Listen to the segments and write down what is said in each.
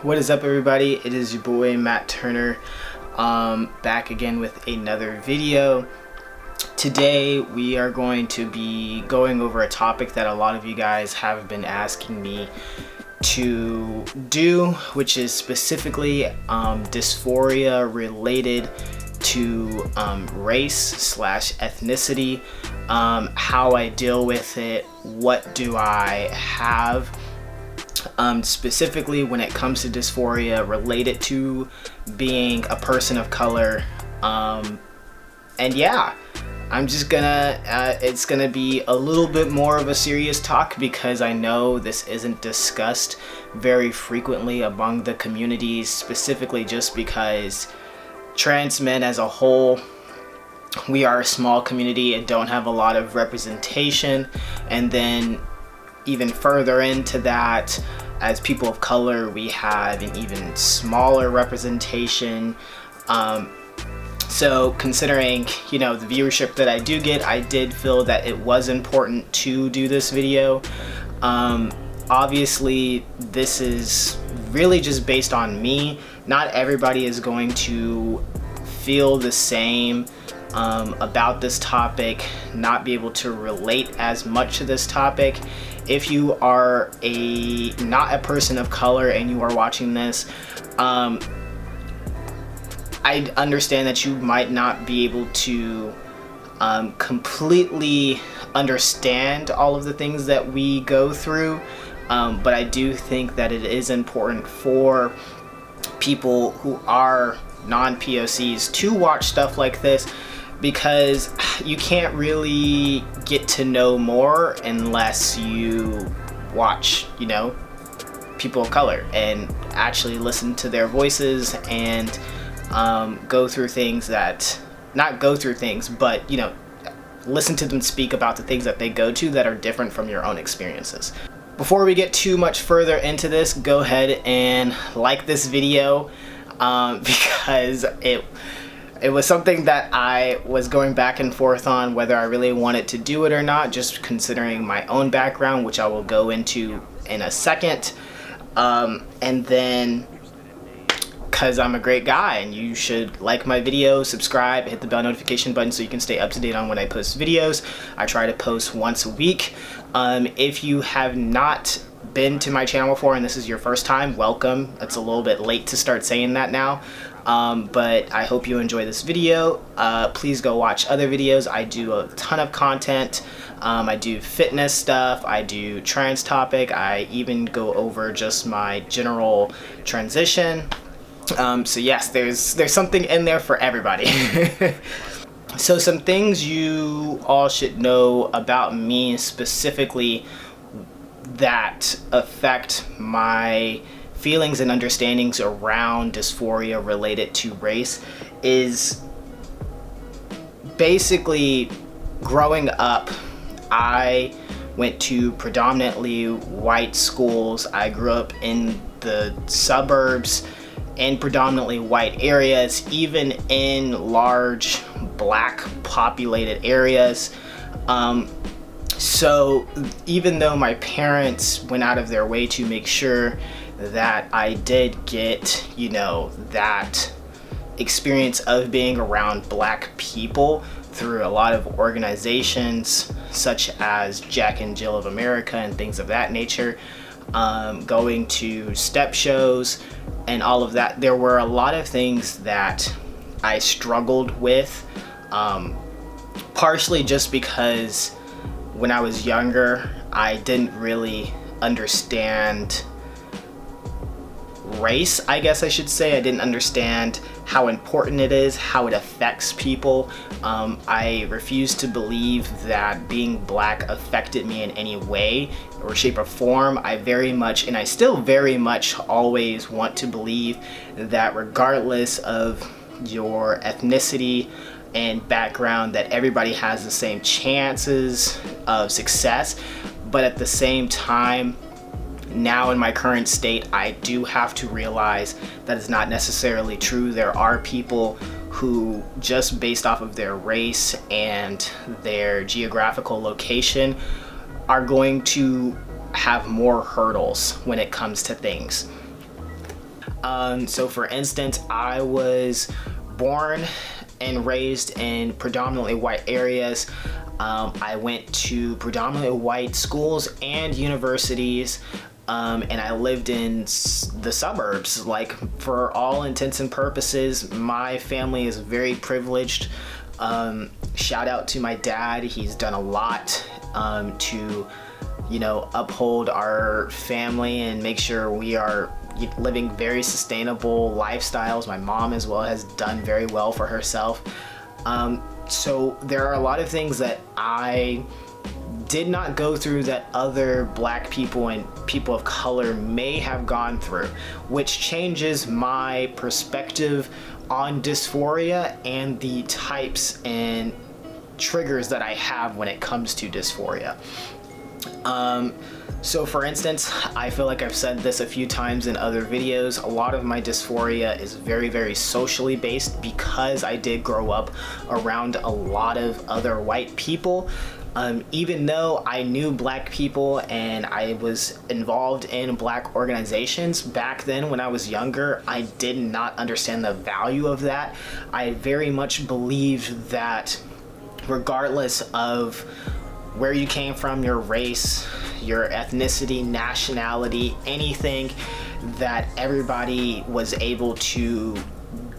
What is up, everybody? It is your boy Matt Turner, back again with another video. Today we are going to be going over a topic that a lot of you guys have been asking me to do, which is specifically dysphoria related to race/ethnicity, how I deal with it, what do I have, specifically when it comes to dysphoria related to being a person of color. And yeah, I'm just gonna it's gonna be a little bit more of a serious talk because I know this isn't discussed very frequently among the communities, specifically just because trans men as a whole, we are a small community and don't have a lot of representation. And then even further into that, as people of color, we have an even smaller representation. So considering, you know, the viewership that I do get, I did feel that it was important to do this video. Obviously, this is really just based on me. Not everybody is going to feel the same about this topic, not be able to relate as much to this topic. If you are not a person of color and you are watching this, I understand that you might not be able to completely understand all of the things that we go through, but I do think that it is important for people who are non-POCs to watch stuff like this, because you can't really get to know more unless you watch, you know, people of color and actually listen to their voices and go through things that, not go through things, but, you know, listen to them speak about the things that they go to that are different from your own experiences. Before we get too much further into this, go ahead and like this video, because it was something that I was going back and forth on whether I really wanted to do it or not, just considering my own background, which I will go into in a second. And then, because I'm a great guy and you should like my videos, subscribe, hit the bell notification button so you can stay up to date on when I post videos. I try to post once a week. If you have not been to my channel before and this is your first time, welcome. It's a little bit late to start saying that now, but I hope you enjoy this video. Please go watch other videos. I do a ton of content. I do fitness stuff, I do trans topic, I even go over just my general transition. So yes, there's something in there for everybody. So some things you all should know about me specifically that affect my feelings and understandings around dysphoria related to race is basically growing up. I went to predominantly white schools. I grew up in the suburbs in predominantly white areas, even in large black populated areas. So even though my parents went out of their way to make sure that I did get, you know, that experience of being around black people through a lot of organizations such as Jack and Jill of America and things of that nature, going to step shows and all of that, there were a lot of things that I struggled with, partially just because when I was younger I didn't really understand race, I guess I should say. I didn't understand how important it is, how it affects people. I refused to believe that being black affected me in any way or shape or form. I very much, and I still very much always want to believe that regardless of your ethnicity and background, that everybody has the same chances of success. But at the same time, now in my current state, I do have to realize that it's not necessarily true. There are people who, just based off of their race and their geographical location, are going to have more hurdles when it comes to things. So for instance, I was born and raised in predominantly white areas. I went to predominantly white schools and universities, and I lived in the suburbs. Like, for all intents and purposes, my family is very privileged. Shout out to my dad. He's done a lot to, you know, uphold our family and make sure we are living very sustainable lifestyles. My mom as well has done very well for herself. So there are a lot of things that I did not go through that other Black people and people of color may have gone through, which changes my perspective on dysphoria and the types and triggers that I have when it comes to dysphoria. So for instance, I feel like I've said this a few times in other videos, a lot of my dysphoria is very, very socially based because I did grow up around a lot of other white people. Even though I knew Black people and I was involved in Black organizations back then when I was younger, I did not understand the value of that. I very much believed that regardless of where you came from, your race, your ethnicity, nationality, anything, that everybody was able to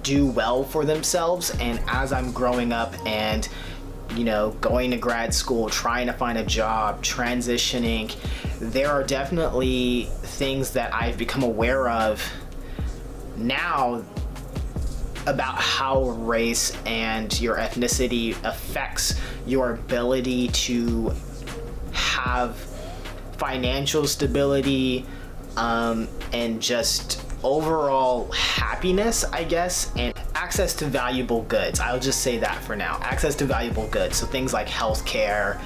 do well for themselves. And as I'm growing up and, you know, going to grad school, trying to find a job, transitioning, there are definitely things that I've become aware of now about how race and your ethnicity affects your ability to have financial stability, and just overall happiness, I guess, and access to valuable goods. I'll just say that for now. Access to valuable goods. So things like healthcare,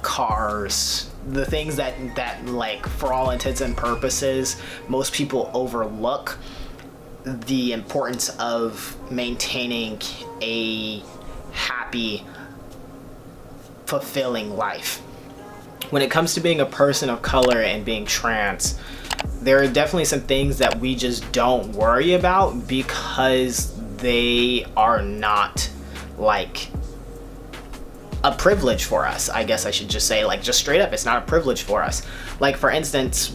cars, the things that like, for all intents and purposes, most people overlook the importance of maintaining a happy, fulfilling life. When it comes to being a person of color and being trans, there are definitely some things that we just don't worry about because they are not like a privilege for us. I guess I should just say, like, just straight up, it's not a privilege for us. Like, for instance,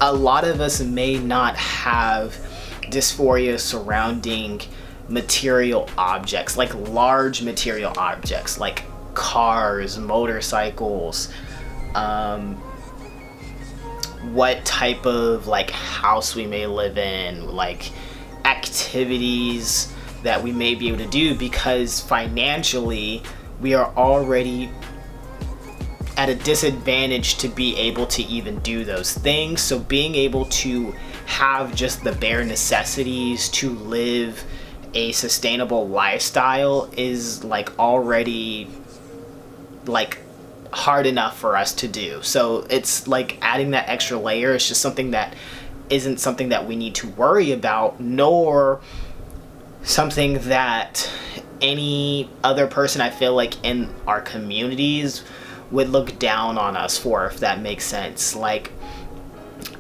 a lot of us may not have dysphoria surrounding material objects, like large material objects, like cars, motorcycles, what type of like house we may live in, like activities that we may be able to do, because financially we are already at a disadvantage to be able to even do those things. So being able to have just the bare necessities to live a sustainable lifestyle is like already like hard enough for us to do. So it's like adding that extra layer is just something that isn't something that we need to worry about, nor something that any other person, I feel like, in our communities would look down on us for, if that makes sense. Like,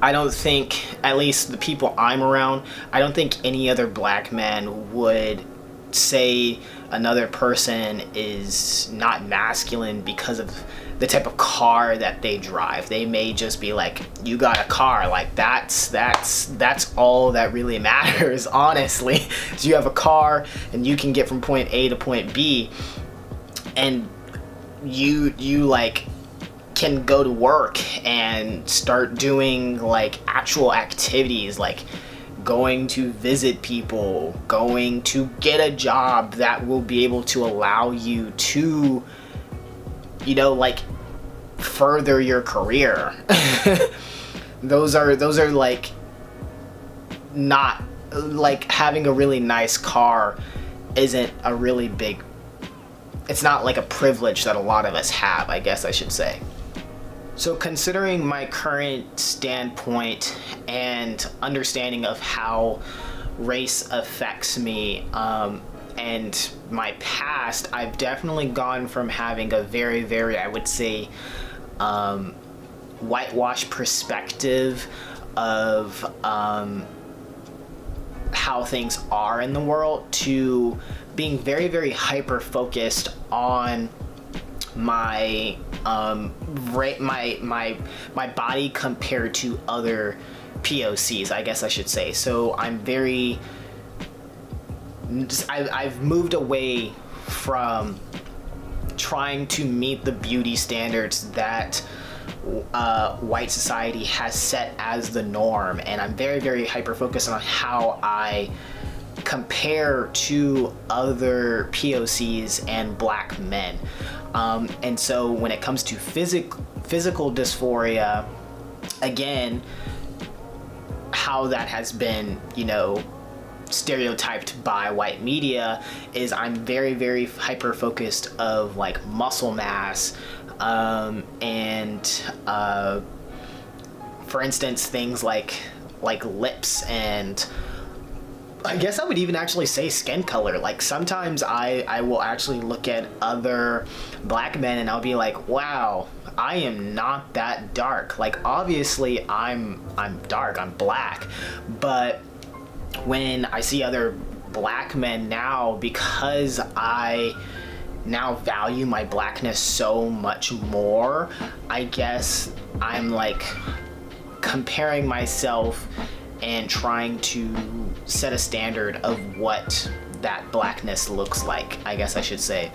I don't think, at least the people I'm around, I don't think any other Black man would say another person is not masculine because of the type of car that they drive. They may just be like, you got a car, like that's all that really matters, honestly. So you have a car and you can get from point A to point B, and you like can go to work and start doing like actual activities, like going to visit people, going to get a job that will be able to allow you to, you know, like further your career. those are like, not like having a really nice car isn't a really big, it's not like a privilege that a lot of us have, I guess I should say. So considering my current standpoint and understanding of how race affects me, and my past, I've definitely gone from having a very, very, I would say, whitewash perspective of how things are in the world to being very, very hyper focused on my my body compared to other POCs, I guess I should say. So I've moved away from trying to meet the beauty standards that white society has set as the norm, and I'm very, very hyper focused on how I compare to other POCs and black men. And so when it comes to physical dysphoria, again, how that has been, you know, stereotyped by white media is I'm very, very hyper focused of like muscle mass, and for instance, things like lips, and I guess I would even actually say skin color. Like sometimes I will actually look at other black men and I'll be like, wow, I am not that dark. Like obviously I'm dark, I'm black, but when I see other black men now, because I now value my blackness so much more, I guess I'm like comparing myself and trying to set a standard of what that blackness looks like, I guess I should say.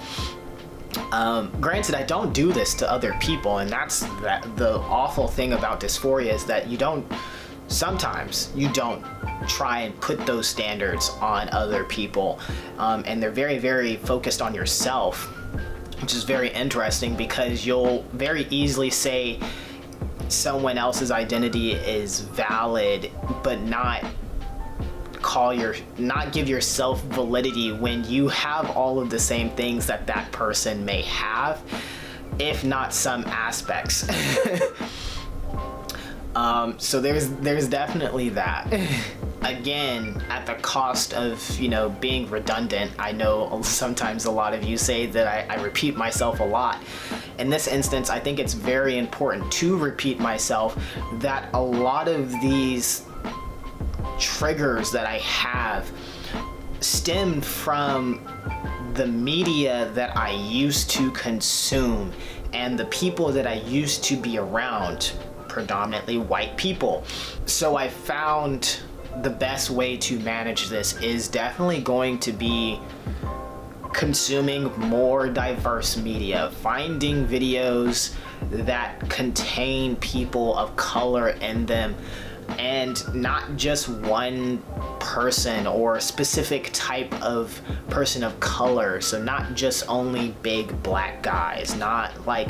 Granted, I don't do this to other people, and that's the awful thing about dysphoria is that sometimes you don't try and put those standards on other people, and they're very, very focused on yourself, which is very interesting because you'll very easily say someone else's identity is valid but not give yourself validity when you have all of the same things that that person may have, if not some aspects. So there's definitely that. Again, at the cost of, you know, being redundant. I know sometimes a lot of you say that I repeat myself a lot. In this instance, I think it's very important to repeat myself that a lot of these triggers that I have stem from the media that I used to consume and the people that I used to be around, predominantly white people. So I found the best way to manage this is definitely going to be consuming more diverse media, finding videos that contain people of color in them, and not just one person or a specific type of person of color. So not just only big black guys, not like,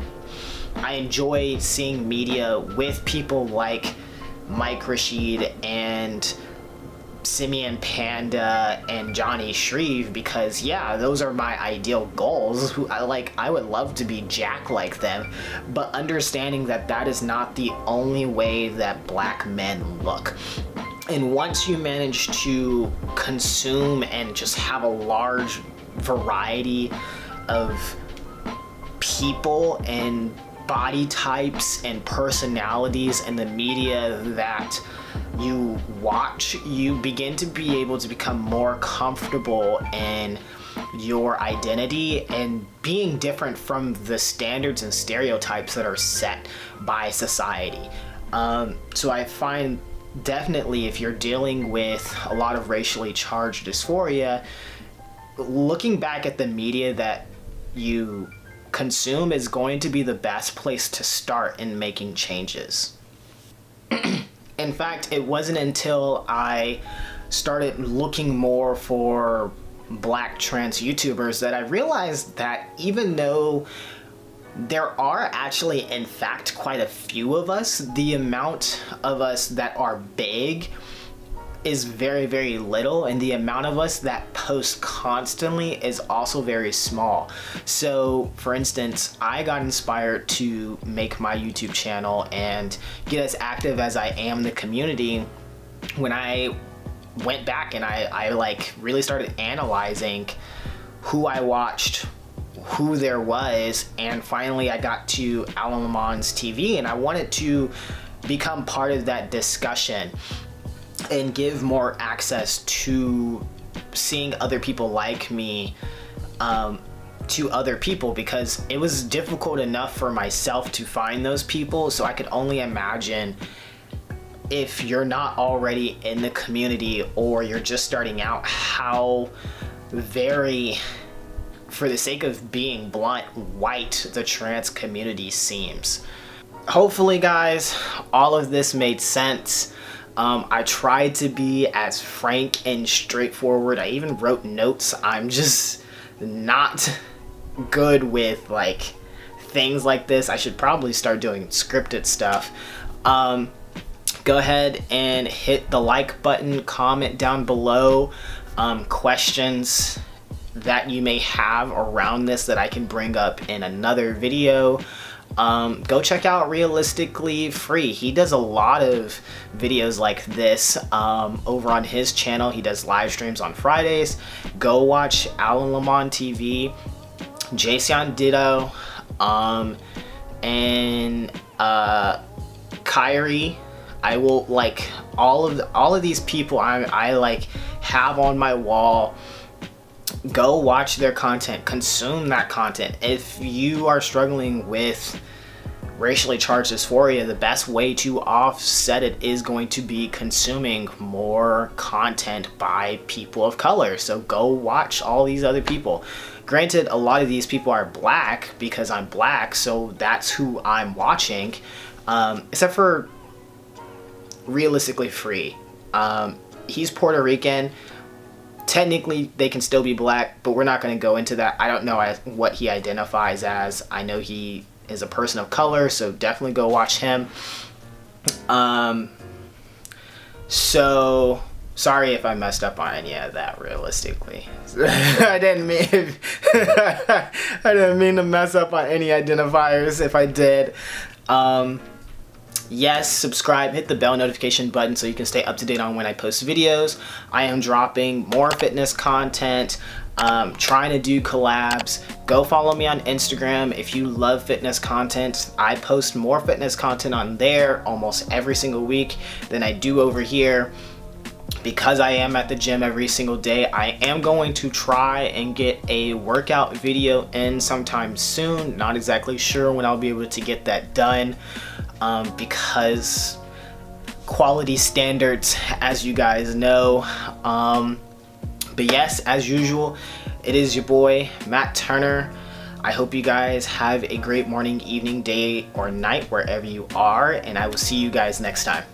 I enjoy seeing media with people like Mike Rashid and Simeon Panda and Johnny Shreve, because yeah, those are my ideal goals. I would love to be Jack like them, but understanding that that is not the only way that black men look. And once you manage to consume and just have a large variety of people and body types and personalities in the media that you watch, you begin to be able to become more comfortable in your identity and being different from the standards and stereotypes that are set by society. So I find definitely if you're dealing with a lot of racially charged dysphoria, looking back at the media that you consume is going to be the best place to start in making changes. In fact, it wasn't until I started looking more for black trans YouTubers that I realized that even though there are actually, in fact, quite a few of us, the amount of us that are big is very, very little, and the amount of us that post constantly is also very small. So for instance, I got inspired to make my YouTube channel and get as active as I am in the community when I went back and I like really started analyzing who I watched, who there was, and finally I got to Alan Lamont's TV, and I wanted to become part of that discussion and give more access to seeing other people like me to other people, because it was difficult enough for myself to find those people. So I could only imagine if you're not already in the community or you're just starting out, how very, for the sake of being blunt, white the trans community seems. Hopefully guys, all of this made sense. I tried to be as frank and straightforward. I even wrote notes. I'm just not good with like things like this. I should probably start doing scripted stuff. Go ahead and hit the like button, comment down below questions that you may have around this that I can bring up in another video. Go check out Realistically Free. He does a lot of videos like this over on his channel. He does live streams on Fridays. Go watch Alan Lamont TV, Jason Ditto, and Kyrie. I will, like, all of these people I like have on my wall. Go watch their content, consume that content. If you are struggling with racially charged dysphoria, the best way to offset it is going to be consuming more content by people of color. So go watch all these other people. Granted, a lot of these people are black because I'm black, so that's who I'm watching, except for Realistically Free. He's Puerto Rican. Technically, they can still be black, but we're not going to go into that. I don't know what he identifies as. I know he is a person of color, so definitely go watch him. So sorry if I messed up on any of that, realistically. I didn't mean to mess up on any identifiers. If I did, yes, subscribe, hit the bell notification button so you can stay up to date on when I post videos. I am dropping more fitness content, trying to do collabs. Go follow me on Instagram if you love fitness content. I post more fitness content on there almost every single week than I do over here. Because I am at the gym every single day, I am going to try and get a workout video in sometime soon. Not exactly sure when I'll be able to get that done, because quality standards, as you guys know. But yes, as usual, it is your boy Matt Turner. I hope you guys have a great morning, evening, day, or night wherever you are, and I will see you guys next time.